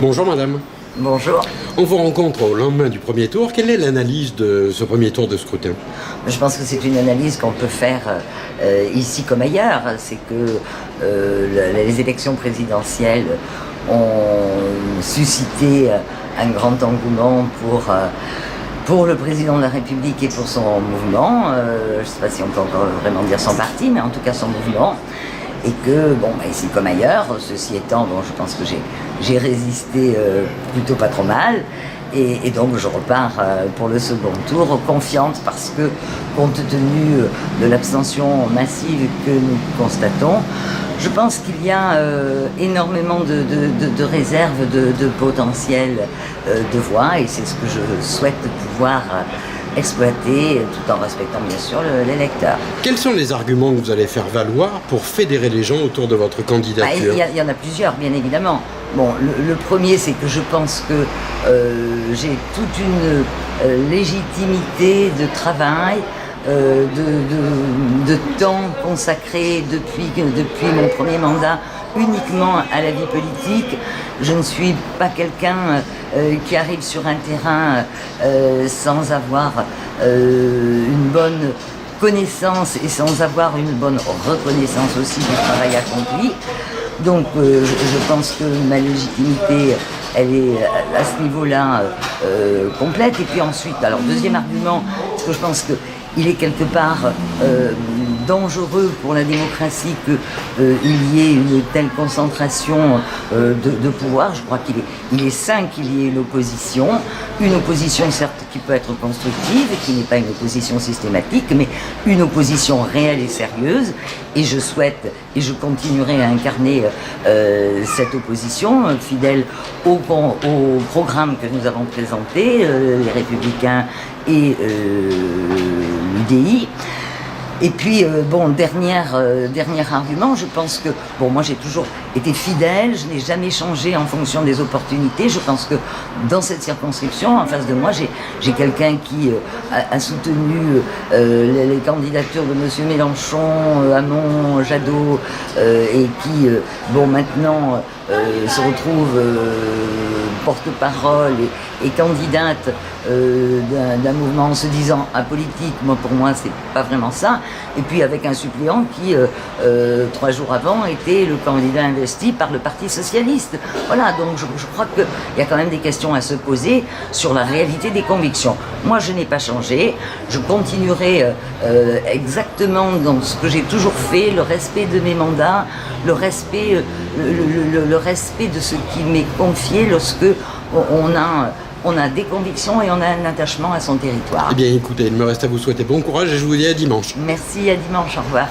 Bonjour madame. Bonjour. On vous rencontre au lendemain du premier tour. Quelle est l'analyse de ce premier tour de scrutin? Je pense que c'est une analyse qu'on peut faire ici comme ailleurs. C'est que les élections présidentielles ont suscité un grand engouement pour le président de la République et pour son mouvement. Je ne sais pas si on peut encore vraiment dire son parti, mais en tout cas son mouvement. Et que, ici comme ailleurs, ceci étant, je pense que j'ai résisté plutôt pas trop mal. Et donc je repars pour le second tour confiante parce que, compte tenu de l'abstention massive que nous constatons, je pense qu'il y a énormément de réserves, de potentiel de voix, et c'est ce que je souhaite pouvoir exploiter tout en respectant bien sûr l'électeur. Quels sont les arguments que vous allez faire valoir pour fédérer les gens autour de votre candidature? Il y en a plusieurs, bien évidemment. Le premier, c'est que je pense que j'ai toute une légitimité de travail, de temps consacré depuis mon premier mandat uniquement à la vie politique. Je ne suis pas quelqu'un qui arrive sur un terrain sans avoir une bonne connaissance et sans avoir une bonne reconnaissance aussi du travail accompli. Donc je pense que ma légitimité, elle est à ce niveau-là complète. Et puis ensuite, alors deuxième argument, parce que je pense qu'il est quelque part dangereux pour la démocratie qu'il y ait une telle concentration de pouvoir. Je crois qu'il est sain qu'il y ait une opposition certes qui peut être constructive et qui n'est pas une opposition systématique, mais une opposition réelle et sérieuse. Et je souhaite et je continuerai à incarner cette opposition, fidèle au programme que nous avons présenté, les Républicains et l'UDI. Et puis, dernier argument, je pense que, moi j'ai toujours été fidèle, je n'ai jamais changé en fonction des opportunités. Je pense que dans cette circonscription, en face de moi, j'ai quelqu'un qui a soutenu les candidatures de M. Mélenchon, Hamon, Jadot, et qui, maintenant, se retrouve porte-parole et candidate d'un mouvement en se disant apolitique. Pour moi, c'est pas vraiment ça. Et puis avec un suppléant qui, 3 jours avant, était le candidat investi par le Parti Socialiste. Voilà, donc je crois qu'il y a quand même des questions à se poser sur la réalité des convictions. Moi, je n'ai pas changé. Je continuerai exactement dans ce que j'ai toujours fait, le respect de mes mandats, le respect de ce qui m'est confié lorsque on a des convictions et on a un attachement à son territoire. Eh bien écoutez, il me reste à vous souhaiter bon courage et je vous dis à dimanche. Merci, à dimanche, au revoir.